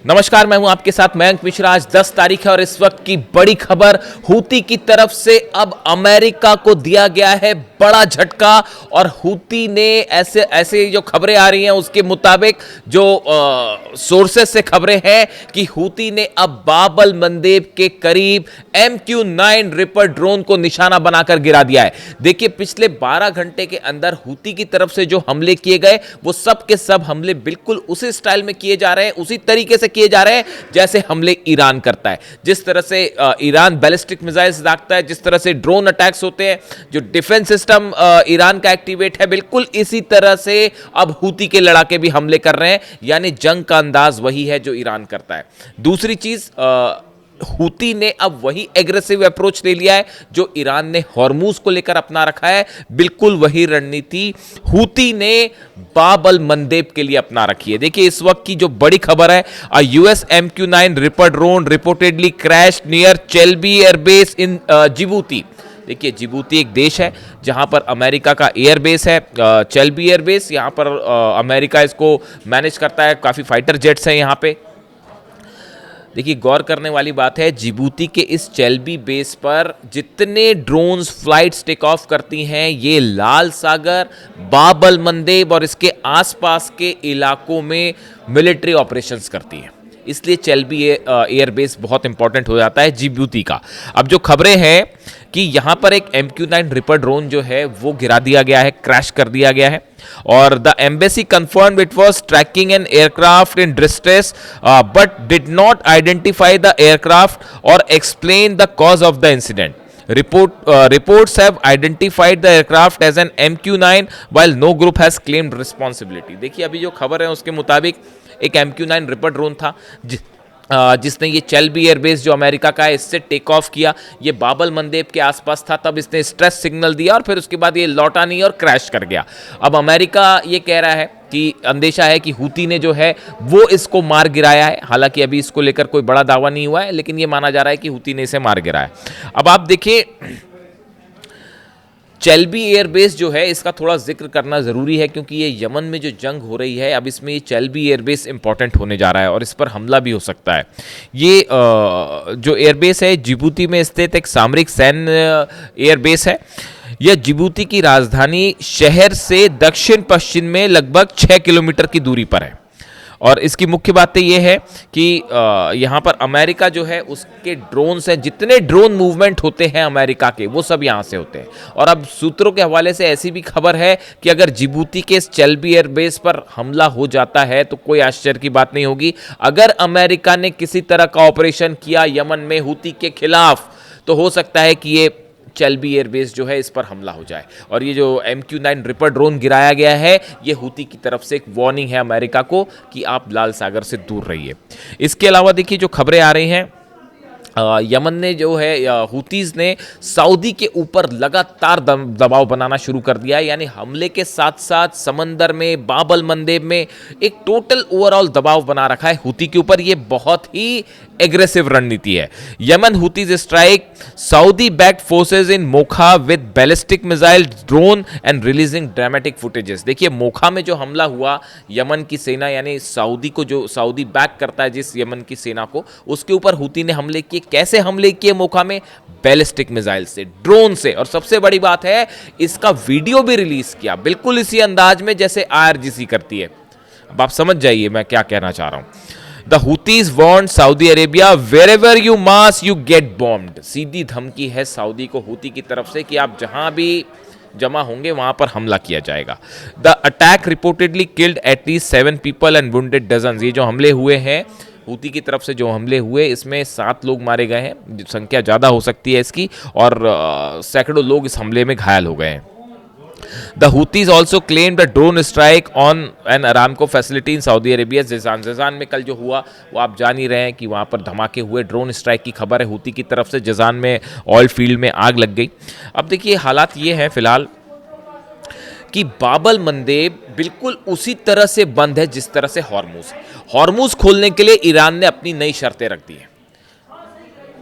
नमस्कार, मैं हूं आपके साथ मयंक मिश्रा। आज 10 तारीख है और इस वक्त की बड़ी खबर, हूती की तरफ से अब अमेरिका को दिया गया है बड़ा झटका। और हूती ने ऐसे ऐसे जो खबरें आ रही हैं उसके मुताबिक, जो सोर्सेस से खबरें हैं कि हूती ने अब बाब अल मंदेब के करीब MQ-9 रिपर ड्रोन को निशाना बनाकर गिरा दिया है। देखिए, पिछले 12 घंटे के अंदर हूती की तरफ से जो हमले किए गए वो सब के सब हमले बिल्कुल उसी स्टाइल में किए जा रहे हैं, उसी तरीके से किए जा रहे हैं जैसे हमले ईरान करता है। जिस तरह से ईरान बैलिस्टिक मिसाइल्स दागता है, जिस तरह से ड्रोन अटैक्स होते हैं, जो डिफेंस सिस्टम ईरान का एक्टिवेट है, बिल्कुल इसी तरह से अब हूती के लड़ाके भी हमले कर रहे हैं। यानी जंग का अंदाज वही है जो ईरान करता है। दूसरी चीज, हूती ने अब वही एग्रेसिव अप्रोच ले लिया है जो ईरान ने हॉर्मूज को लेकर अपना रखा है। बिल्कुल वही रणनीति हूती ने बाब अल मंदेब के लिए अपना रखी है। देखिए, इस वक्त की जो बड़ी खबर है, US MQ-9 Reaper drone reportedly crash near चेल्बी एयरबेस इन जिबूती। देखिए, जिबूती एक देश है जहां पर अमेरिका का एयरबेस है, चेल्बी एयरबेस। यहां पर अमेरिका इसको मैनेज करता है, काफ़ी फाइटर जेट्स हैं यहां पे। देखिए, गौर करने वाली बात है, जिबूती के इस चेल्बी बेस पर जितने ड्रोन्स फ्लाइट्स टेक ऑफ करती हैं ये लाल सागर, बाब अल मंदेब और इसके आसपास के इलाकों में मिलिट्री ऑपरेशंस करती हैं। इसलिए चेल्बी एयरबेस बहुत इंपॉर्टेंट हो जाता है जिबूती का। अब जो खबरें हैं कि यहाँ पर एक MQ-9 रिपर ड्रोन जो है वो गिरा दिया गया है, क्रैश कर दिया गया है। और the embassy confirmed it was tracking an aircraft in distress but did not identify the aircraft और explain the cause of the incident. Reports have identified the aircraft as an MQ-9 while no group has claimed responsibility। देखिए, अभी जो खबर है उसके मुताबिक एक MQ-9 Reaper drone था जिसने ये चेल्बी एयरबेस जो अमेरिका का है इससे टेक ऑफ किया। ये बाब अल मंदेब के आसपास था, तब इसने स्ट्रेस सिग्नल दिया और फिर उसके बाद ये लौटा नहीं और क्रैश कर गया। अब अमेरिका ये कह रहा है कि अंदेशा है कि हूती ने जो है वो इसको मार गिराया है। हालांकि अभी इसको लेकर कोई बड़ा दावा नहीं हुआ है, लेकिन ये माना जा रहा है कि हूती ने इसे मार गिराया। अब आप देखिए, चेल्बी एयरबेस जो है इसका थोड़ा जिक्र करना ज़रूरी है क्योंकि ये यमन में जो जंग हो रही है, अब इसमें ये चेल्बी एयरबेस इंपॉर्टेंट होने जा रहा है और इस पर हमला भी हो सकता है। ये जो एयरबेस है जिबूती में स्थित एक सामरिक सैन्य एयरबेस है। यह जिबूती की राजधानी शहर से दक्षिण पश्चिम में लगभग 6 किलोमीटर की दूरी पर है। और इसकी मुख्य बातें ये है कि यहाँ पर अमेरिका जो है उसके ड्रोन्स हैं, जितने ड्रोन मूवमेंट होते हैं अमेरिका के वो सब यहाँ से होते हैं। और अब सूत्रों के हवाले से ऐसी भी खबर है कि अगर जिबूती के इस चेल्बी एयरबेस पर हमला हो जाता है तो कोई आश्चर्य की बात नहीं होगी। अगर अमेरिका ने किसी तरह का ऑपरेशन किया यमन में हूती के खिलाफ तो हो सकता है कि ये चेल्बी एयरबेस जो है इस पर हमला हो जाए। और ये जो MQ-9 रिपर ड्रोन गिराया गया है ये हूती की तरफ से एक वार्निंग है अमेरिका को कि आप लाल सागर से दूर रहिए। इसके अलावा देखिए, जो खबरें आ रही हैं, यमन ने जो है हूतीज़ ने सऊदी के ऊपर लगातार दबाव बनाना शुरू कर दिया है। यानी हमले के साथ साथ समंदर में, बाब अल मंदेब में एक टोटल ओवरऑल दबाव बना रखा है हूती के ऊपर। ये बहुत ही एग्रेसिव रणनीति है। Yemen Houthis strike Saudi backed forces in Mokha with ballistic missile drone and releasing dramatic footages. देखिए, मोखा में जो हमला हुआ, यमन की सेना यानी सऊदी को, जो सऊदी बैक करता है जिस यमन की सेना को, उसके ऊपर हूती ने हमले किए। कैसे हमले किए मोखा में? बैलिस्टिक मिसाइल से, ड्रोन से। और सबसे बड़ी बात है, इसका वीडियो भी रिलीज किया बिल्कुल इसी अंदाज में जैसे IRGC करती है। अब आप समझ जाइए मैं क्या कहना चाह रहा हूं। The Houthis warned Saudi Arabia, wherever you mass, you get bombed। सीधी धमकी है सऊदी को हूती की तरफ से कि आप जहां भी जमा होंगे वहां पर हमला किया जाएगा। The attack reportedly killed at least 7 people and wounded dozens। ये जो हमले हुए हैं हूती की तरफ से, जो हमले हुए इसमें 7 लोग मारे गए हैं, संख्या ज़्यादा हो सकती है इसकी, और सैकड़ों लोग इस हमले में घायल हो गए हैं। The Houthis also claimed a drone strike on an Aramco facility in Saudi Arabia। जज़ान में कल जो हुआ वो आप जान ही रहे हैं कि वहाँ पर धमाके हुए, ड्रोन स्ट्राइक की खबर है हूती की तरफ से। जज़ान में ऑयल फील्ड में आग लग गई। अब देखिए, हालात ये हैं फिलहाल कि बाब अल मंदेब बिल्कुल उसी तरह से बंद है जिस तरह से हॉर्मूज। हॉर्मूज खोलने के लिए ईरान ने अपनी नई शर्तें रख दी हैं।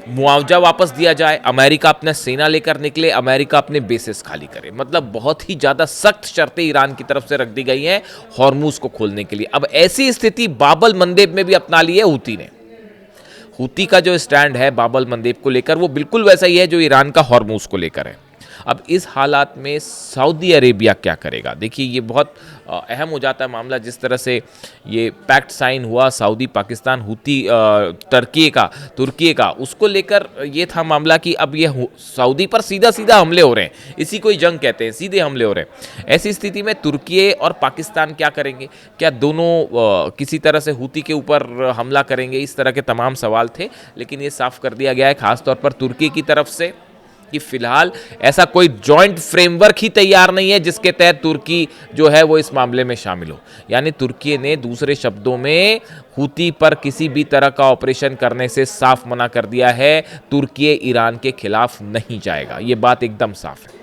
मुआवजा वापस दिया जाए, अमेरिका अपना सेना लेकर निकले, अमेरिका अपने बेसिस खाली करे। मतलब बहुत ही ज़्यादा सख्त शर्तें ईरान की तरफ से रख दी गई हैं हॉर्मूज को खोलने के लिए। अब ऐसी स्थिति बाबल मंदेब में भी अपना ली है हूती ने। हूती का जो स्टैंड है बाबल मंदेब को लेकर वो बिल्कुल वैसा ही है जो ईरान का हॉर्मूज को लेकर है। अब इस हालात में सऊदी अरेबिया क्या करेगा? देखिए ये बहुत अहम हो जाता है मामला। जिस तरह से ये पैक्ट साइन हुआ सऊदी पाकिस्तान हूती तुर्की का उसको लेकर ये था मामला कि अब ये सऊदी पर सीधा सीधा हमले हो रहे हैं, इसी को ही जंग कहते हैं, सीधे हमले हो रहे हैं। ऐसी स्थिति में तुर्की और पाकिस्तान क्या करेंगे? क्या दोनों किसी तरह से हूती के ऊपर हमला करेंगे? इस तरह के तमाम सवाल थे, लेकिन ये साफ कर दिया गया है खासतौर पर तुर्की की तरफ से कि फिलहाल ऐसा कोई जॉइंट फ्रेमवर्क ही तैयार नहीं है जिसके तहत तुर्की जो है वो इस मामले में शामिल हो। यानी तुर्की ने दूसरे शब्दों में हूती पर किसी भी तरह का ऑपरेशन करने से साफ मना कर दिया है। तुर्की ईरान के खिलाफ नहीं जाएगा, ये बात एकदम साफ है।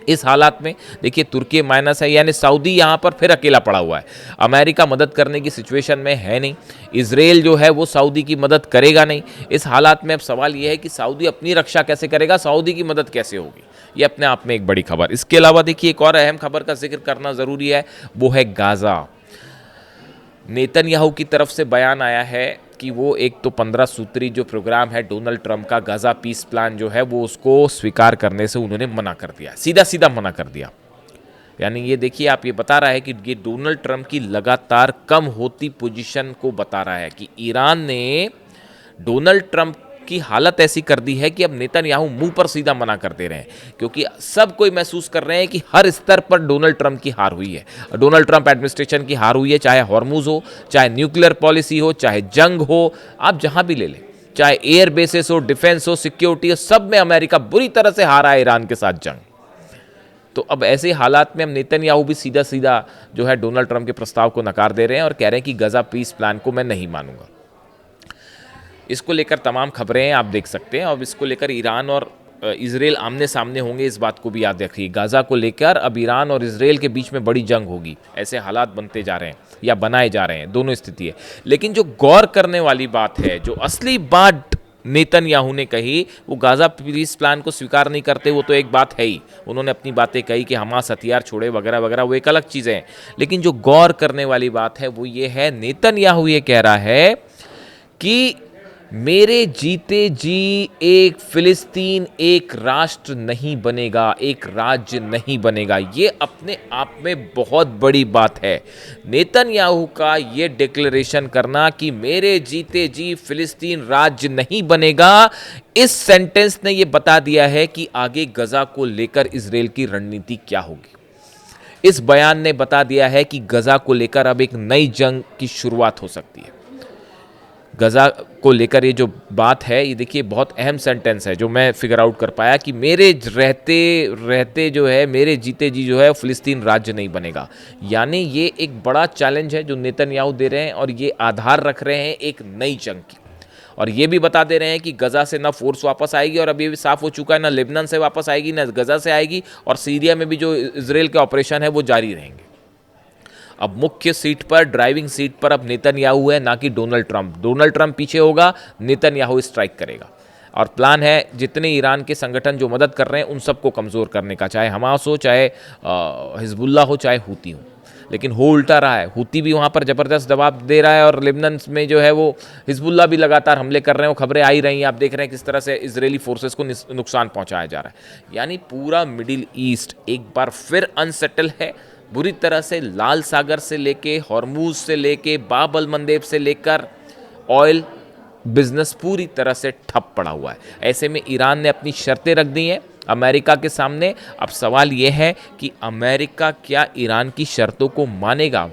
इस हालात में देखिए तुर्की माइनस है, यानी सऊदी यहाँ पर फिर अकेला पड़ा हुआ है। अमेरिका मदद करने की सिचुएशन में है नहीं, इजराइल जो है वो सऊदी की मदद करेगा नहीं। इस हालात में अब सवाल ये है कि सऊदी अपनी रक्षा कैसे करेगा, सऊदी की मदद कैसे होगी? ये अपने आप में एक बड़ी खबर। इसके अलावा देखिए एक और अहम खबर का जिक्र करना ज़रूरी है, वो है गाज़ा। नेतन्याहू की तरफ से बयान आया है कि वो एक तो 15 सूत्री जो प्रोग्राम है डोनाल्ड ट्रंप का गाज़ा पीस प्लान जो है वो उसको स्वीकार करने से उन्होंने मना कर दिया, सीधा सीधा मना कर दिया। यानी ये देखिए आप, ये बता रहा है कि ये डोनाल्ड ट्रंप की लगातार कम होती पोजीशन को बता रहा है कि ईरान ने डोनाल्ड ट्रंप की हालत ऐसी कर दी है कि अब नेतन्याहू मुंह पर सीधा मना कर दे रहे हैं, क्योंकि सब कोई महसूस कर रहे हैं कि हर स्तर पर डोनाल्ड ट्रंप की हार हुई है, डोनाल्ड ट्रंप एडमिनिस्ट्रेशन की हार हुई है। चाहे हॉर्मूज हो, चाहे न्यूक्लियर पॉलिसी हो, चाहे जंग हो, आप जहां भी ले लें, चाहे एयर बेसिस हो, डिफेंस हो, सिक्योरिटी हो, सब में अमेरिका बुरी तरह से हारा है ईरान के साथ जंग। तो अब ऐसे हालात में हम नेतन्याहू भी सीधा सीधा जो है डोनाल्ड ट्रंप के प्रस्ताव को नकार दे रहे हैं और कह रहे हैं कि गाज़ा पीस प्लान को मैं नहीं मानूंगा। इसको लेकर तमाम खबरें आप देख सकते हैं। और इसको लेकर ईरान और इजराइल आमने सामने होंगे, इस बात को भी याद रखिए। गाज़ा को लेकर अब ईरान और इजराइल के बीच में बड़ी जंग होगी, ऐसे हालात बनते जा रहे हैं या बनाए जा रहे हैं, दोनों स्थिति है। लेकिन जो गौर करने वाली बात है, जो असली बात नेतन्याहू ने कही, वो गाज़ा पीस प्लान को स्वीकार नहीं करते, वो तो एक बात है ही। उन्होंने अपनी बातें कही कि हमास हथियार छोड़े वगैरह वगैरह, वो एक अलग चीज़ें हैं। लेकिन जो गौर करने वाली बात है वो ये है, नेतन्याहू ये कह रहा है कि मेरे जीते जी एक फिलिस्तीन एक राष्ट्र नहीं बनेगा, एक राज्य नहीं बनेगा। ये अपने आप में बहुत बड़ी बात है। नेतन्याहू का ये डिक्लेरेशन करना कि मेरे जीते जी फिलिस्तीन राज्य नहीं बनेगा, इस सेंटेंस ने ये बता दिया है कि आगे गजा को लेकर इजराइल की रणनीति क्या होगी। इस बयान ने बता दिया है कि गजा को लेकर अब एक नई जंग की शुरुआत हो सकती है। गजा को लेकर ये जो बात है, ये देखिए बहुत अहम सेंटेंस है जो मैं फिगर आउट कर पाया कि मेरे रहते रहते जो है, मेरे जीते जी जो है फिलिस्तीन राज्य नहीं बनेगा। यानी ये एक बड़ा चैलेंज है जो नेतन्याहू दे रहे हैं और ये आधार रख रहे हैं एक नई जंग की। और ये भी बता दे रहे हैं कि गजा से ना फोर्स वापस आएगी, और अब ये भी साफ हो चुका है ना लेबनान से वापस आएगी ना गजा से आएगी, और सीरिया में भी जो इजराइल के ऑपरेशन है वो जारी रहेंगे। अब मुख्य सीट पर, ड्राइविंग सीट पर अब नेतन्याहू है, ना कि डोनाल्ड ट्रंप। डोनाल्ड ट्रंप पीछे होगा, नेतन्याहू स्ट्राइक करेगा। और प्लान है जितने ईरान के संगठन जो मदद कर रहे हैं उन सबको कमज़ोर करने का, चाहे हमास हो, चाहे हिजबुल्ला हो, चाहे हूती हो। लेकिन हो उल्टा रहा है, हूती भी वहाँ पर ज़बरदस्त दबाव दे रहा है और लेबनान में जो है वो हिजबुल्ला भी लगातार हमले कर रहे हैं। वो खबरें आ ही रही हैं, आप देख रहे हैं किस तरह से इजरायली फोर्सेस को नुकसान पहुँचाया जा रहा है। यानी पूरा मिडिल ईस्ट एक बार फिर अनसेटल है बुरी तरह से। लाल सागर से लेके, हॉर्मूज से लेके, बाब अल मंदेब से लेकर ऑयल बिजनेस पूरी तरह से ठप पड़ा हुआ है। ऐसे में ईरान ने अपनी शर्तें रख दी हैं अमेरिका के सामने। अब सवाल यह है कि अमेरिका क्या ईरान की शर्तों को मानेगा?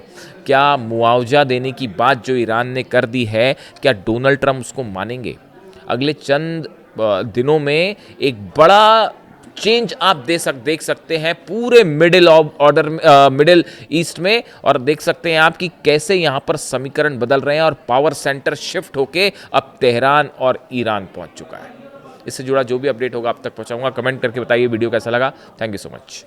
क्या मुआवजा देने की बात जो ईरान ने कर दी है, क्या डोनाल्ड ट्रंप उसको मानेंगे? अगले चंद दिनों में एक बड़ा चेंज आप देख सकते हैं पूरे मिडिल ईस्ट में, और देख सकते हैं आप कि कैसे यहां पर समीकरण बदल रहे हैं और पावर सेंटर शिफ्ट होके अब तेहरान और ईरान पहुंच चुका है। इससे जुड़ा जो भी अपडेट होगा आप तक पहुंचाऊंगा। कमेंट करके बताइए वीडियो कैसा लगा। Thank you so much.